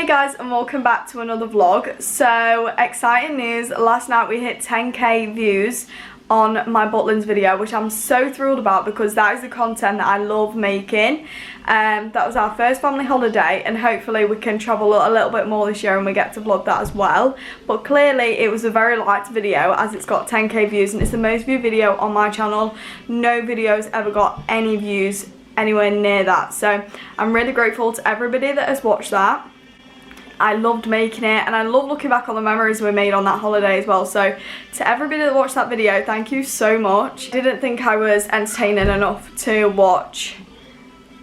Hey guys, and welcome back to another vlog. So exciting news, last night we hit 10k views on my Butlins video, which I'm so thrilled about because that is the content that I love making. That was our first family holiday, and hopefully we can travel a little bit more this year and we get to vlog that as well. But clearly it was a very liked video as it's got 10k views and it's the most viewed video on my channel. No video's ever got any views anywhere near that, so I'm really grateful to everybody that has watched that. I loved making it and I love looking back on the memories we made on that holiday as well. So to everybody that watched that video, thank you so much. I didn't think I was entertaining enough to watch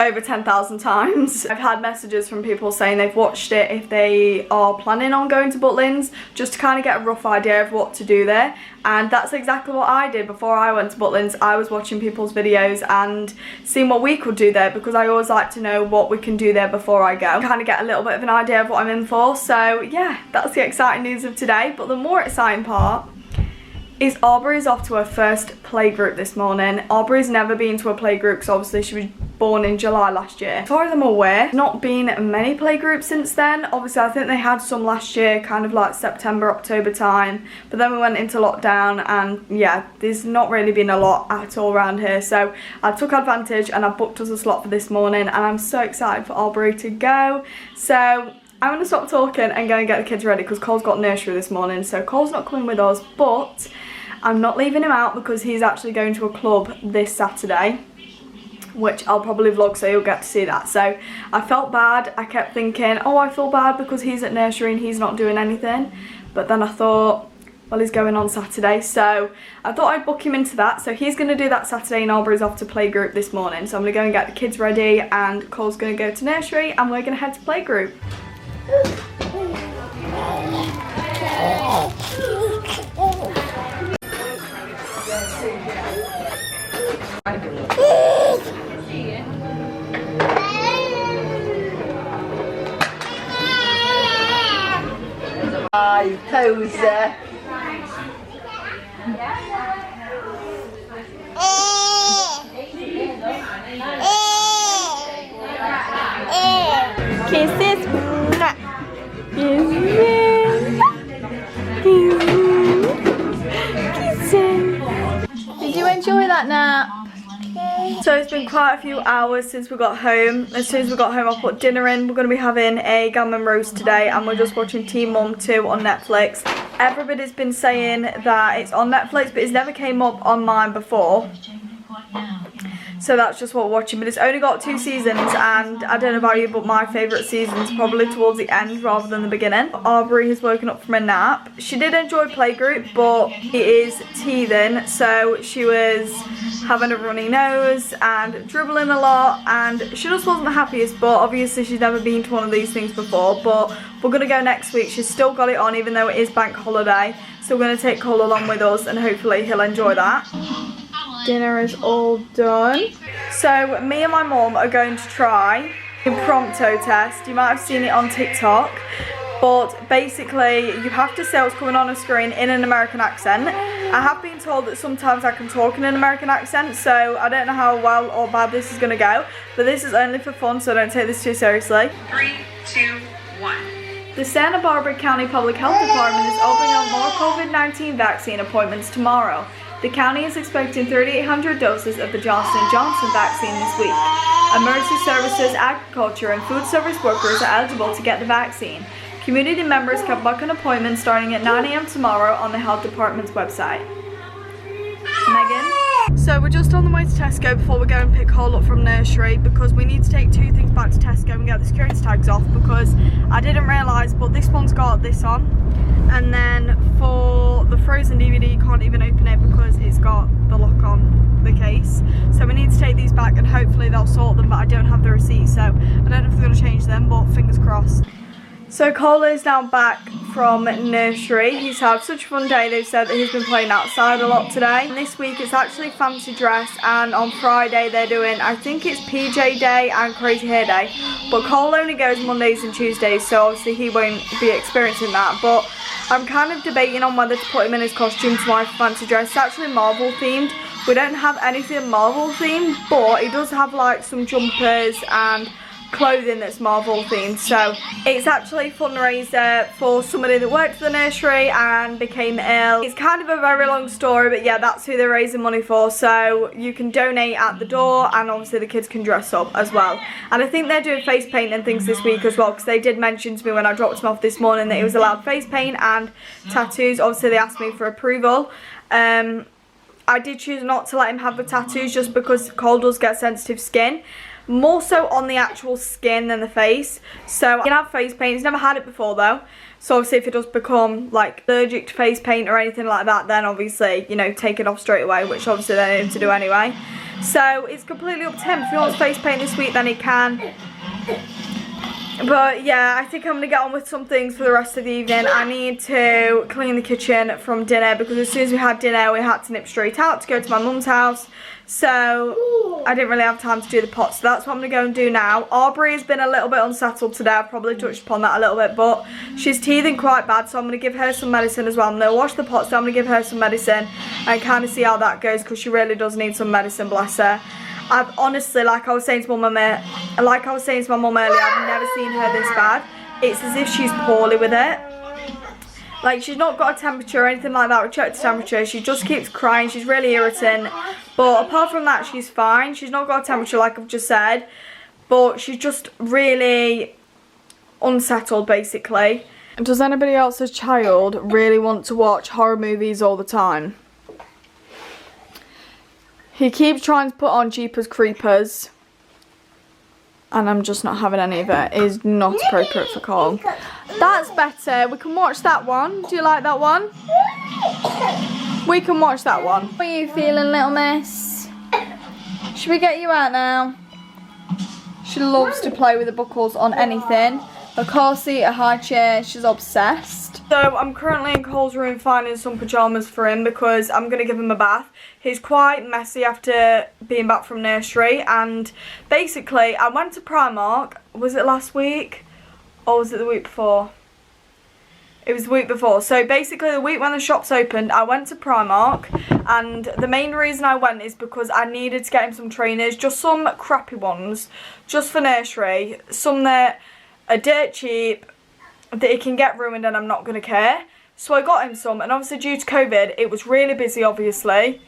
over 10,000 times. I've had messages from people saying they've watched it if they are planning on going to Butlins, just to kind of get a rough idea of what to do there. And that's exactly what I did before I went to Butlins. I was watching people's videos and seeing what we could do there, because I always like to know what we can do there before I go. Kind of get a little bit of an idea of what I'm in for. So yeah, that's the exciting news of today. But the more exciting part is Aubrey's off to her first playgroup this morning. Aubrey's never been to a playgroup because obviously she was born in July last year. As far as I'm aware, not been many playgroups since then. Obviously I think they had some last year, kind of like September, October time, but then we went into lockdown and yeah, there's not really been a lot at all around here. So I took advantage and I booked us a slot for this morning, and I'm so excited for Aubrey to go. So I'm going to stop talking and go and get the kids ready because Cole's got nursery this morning, so Cole's not coming with us, but I'm not leaving him out because he's actually going to a club this Saturday, which I'll probably vlog, so you'll get to see that. So I felt bad. I kept thinking, oh, I feel bad because he's at nursery and he's not doing anything. But then I thought, well, he's going on Saturday, so I thought I'd book him into that. So he's going to do that Saturday and Aubrey's off to playgroup this morning. So I'm going to go and get the kids ready, and Cole's going to go to nursery and we're going to head to playgroup. Hi, poser. Kisses. Did you enjoy that nap? So it's been quite a few hours since we got home. As soon as we got home, I put dinner in. We're going to be having a gammon roast today, and we're just watching Teen Mum 2 on Netflix. Everybody's been saying that it's on Netflix, but it's never came up on mine before. So that's just what we're watching, but it's only got 2 seasons, and I don't know about you, but my favourite season's probably towards the end rather than the beginning. Aubrey has woken up from a nap. She did enjoy playgroup, but it is teething, so she was having a runny nose and dribbling a lot, and she just wasn't the happiest. But obviously she's never been to one of these things before, but we're going to go next week. She's still got it on even though it is bank holiday, so we're going to take Cole along with us and hopefully he'll enjoy that. Dinner is all done. So me and my mum are going to try impromptu test. You might have seen it on TikTok, but basically you have to say what's coming on a screen in an American accent. I have been told that sometimes I can talk in an American accent, so I don't know how well or bad this is going to go, but this is only for fun, so don't take this too seriously. 3, 2, 1. The Santa Barbara County Public Health Department is opening up more COVID-19 vaccine appointments tomorrow. The county is expecting 3,800 doses of the Johnson & Johnson vaccine this week. Emergency services, agriculture, and food service workers are eligible to get the vaccine. Community members can book an appointment starting at 9 AM tomorrow on the health department's website. Megan? So we're just on the way to Tesco before we go and pick Cole up from nursery, because we need to take 2 things back to Tesco and get the security tags off, because I didn't realise, but this one's got this on, and then for the Frozen DVD you can't even open it because it's got the lock on the case. So we need to take these back and hopefully they'll sort them, but I don't have the receipt, so I don't know if they're going to change them, but fingers crossed. So Cole is now back from nursery. He's had such a fun day. They've said that he's been playing outside a lot today. And this week it's actually fancy dress, and on Friday they're doing, I think it's PJ day and crazy hair day. But Cole only goes Mondays and Tuesdays, so obviously he won't be experiencing that. But I'm kind of debating on whether to put him in his costume tomorrow for fancy dress. It's actually Marvel themed. We don't have anything Marvel themed, but he does have like some jumpers and clothing that's Marvel themed. So it's actually a fundraiser for somebody that worked at the nursery and became ill. It's kind of a very long story, but yeah, that's who they're raising money for. So you can donate at the door, and obviously the kids can dress up as well. And I think they're doing face paint and things this week as well, because they did mention to me when I dropped them off this morning that it was allowed face paint and tattoos. Obviously they asked me for approval. I did choose not to let him have the tattoos just because Cole does get sensitive skin. More so on the actual skin than the face. So he can have face paint. He's never had it before though. So obviously if he does become like allergic to face paint or anything like that, then obviously, you know, take it off straight away, which obviously they need him to do anyway. So it's completely up to him. If he wants face paint this week, then he can. But yeah, I think I'm going to get on with some things for the rest of the evening. I need to clean the kitchen from dinner, because as soon as we had dinner we had to nip straight out to go to my mum's house. So I didn't really have time to do the pots. So that's what I'm going to go and do now. Aubrey has been a little bit unsettled today. I've probably touched upon that a little bit, but she's teething quite bad, so I'm going to give her some medicine as well. I'm going to wash the pots, so I'm going to give her some medicine and kind of see how that goes, because she really does need some medicine, bless her. I've honestly, like I was saying to my mum earlier, I've never seen her this bad. It's as if she's poorly with it. Like, she's not got a temperature or anything like that. We checked the temperature. She just keeps crying. She's really irritating. But apart from that, she's fine. She's not got a temperature, like I've just said. But she's just really unsettled, basically. Does anybody else's child really want to watch horror movies all the time? He keeps trying to put on Jeepers Creepers, and I'm just not having any of it. It is not appropriate for Cole. That's better. We can watch that one. Do you like that one? We can watch that one. How are you feeling, little miss? Should we get you out now? She loves to play with the buckles on anything. A car seat, a high chair, she's obsessed. So I'm currently in Cole's room finding some pyjamas for him, because I'm going to give him a bath. He's quite messy after being back from nursery, and basically I went to Primark, was it last week or was it the week before? It was the week before. So basically the week when the shops opened, I went to Primark, and the main reason I went is because I needed to get him some trainers, just some crappy ones, just for nursery, some that are dirt cheap, that he can get ruined and I'm not going to care. So I got him some, and obviously due to COVID it was really busy, obviously,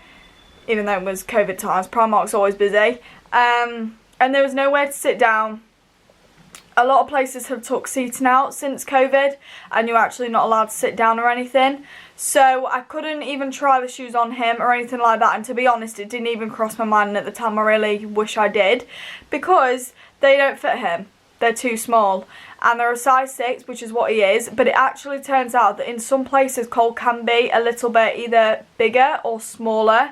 even though it was COVID times. Primark's always busy, and there was nowhere to sit down. A lot of places have took seating out since COVID, and you're actually not allowed to sit down or anything. So I couldn't even try the shoes on him or anything like that, and to be honest it didn't even cross my mind, and at the time I really wish I did, because they don't fit him. They're too small, and they're a size 6, which is what he is. But it actually turns out that in some places Cole can be a little bit either bigger or smaller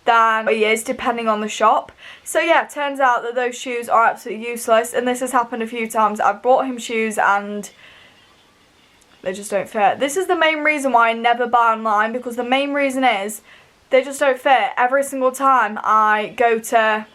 than he is, depending on the shop. So yeah, it turns out that those shoes are absolutely useless, and this has happened a few times. I've bought him shoes and they just don't fit. This is the main reason why I never buy online, because the main reason is they just don't fit. Every single time I go to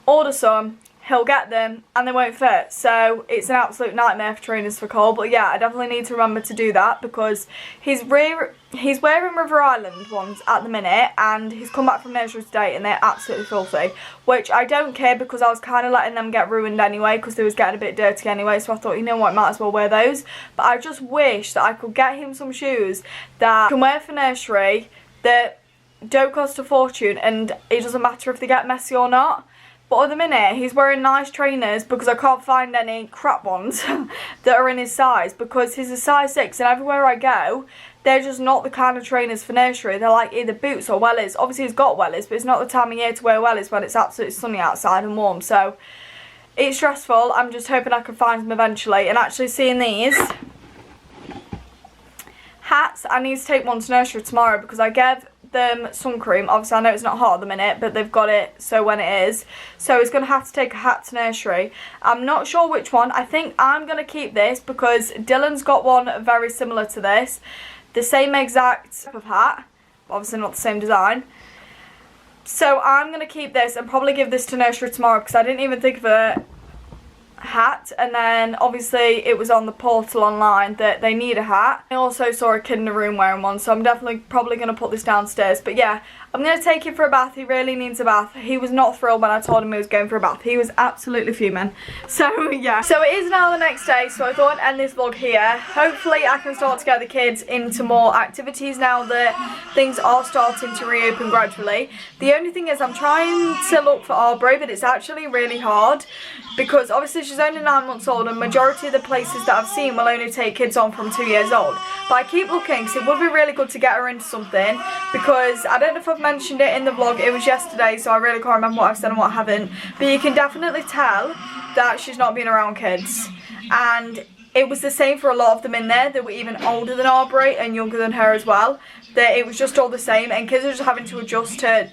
order some, he'll get them and they won't fit. So it's an absolute nightmare for trainers for Cole. But yeah, I definitely need to remember to do that, because he's wearing River Island ones at the minute, and he's come back from nursery today and they're absolutely filthy, which I don't care, because I was kind of letting them get ruined anyway, because they was getting a bit dirty anyway. So I thought, you know what, might as well wear those. But I just wish that I could get him some shoes that he can wear for nursery, that don't cost a fortune, and it doesn't matter if they get messy or not. But at the minute, he's wearing nice trainers, because I can't find any crap ones that are in his size, because he's a size 6, and everywhere I go, they're just not the kind of trainers for nursery. They're like either boots or wellies. Obviously he's got wellies, but it's not the time of year to wear wellies when it's absolutely sunny outside and warm. So it's stressful. I'm just hoping I can find them eventually. And actually seeing these hats, I need to take one to nursery tomorrow, because I gave them sun cream. Obviously I know it's not hot at the minute, but they've got it so when it is, so he's going to have to take a hat to nursery. I'm not sure which one. I think I'm going to keep this, because Dylan's got one very similar to this, the same exact type of hat, obviously not the same design. So I'm going to keep this and probably give this to nursery tomorrow, because I didn't even think of it hat, and then obviously it was on the portal online that they need a hat. I also saw a kid in the room wearing one, so I'm definitely probably going to put this downstairs. But yeah, I'm going to take him for a bath. He really needs a bath. He was not thrilled when I told him he was going for a bath. He was absolutely fuming. So yeah, so it is now the next day, so I thought I'd end this vlog here. Hopefully I can start to get the kids into more activities now that things are starting to reopen gradually. The only thing is I'm trying to look for Aubrey, but it's actually really hard because obviously she's only 9 months old, and majority of the places that I've seen will only take kids on from 2 years old. But I keep looking because it would be really good to get her into something, because I don't know if I've mentioned it in the vlog, it was yesterday, so I really can't remember what I've said and what I haven't, but you can definitely tell that she's not been around kids. And it was the same for a lot of them in there that were even older than Aubrey and younger than her as well, that it was just all the same, and kids are just having to adjust to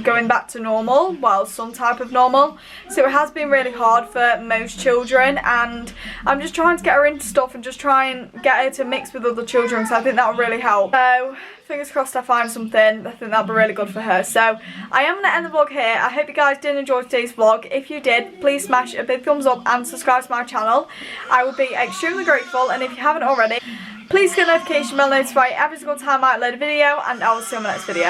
going back to normal, well, some type of normal. So it has been really hard for most children, and I'm just trying to get her into stuff and just try and get her to mix with other children, so I think that will really help. So fingers crossed I find something. I think that'll be really good for her. So I am going to end the vlog here. I hope you guys did enjoy today's vlog. If you did, please smash a big thumbs up and subscribe to my channel. I would be extremely grateful, and if you haven't already, please get the notification bell notified every single time I upload a video, and I will see you in my next video.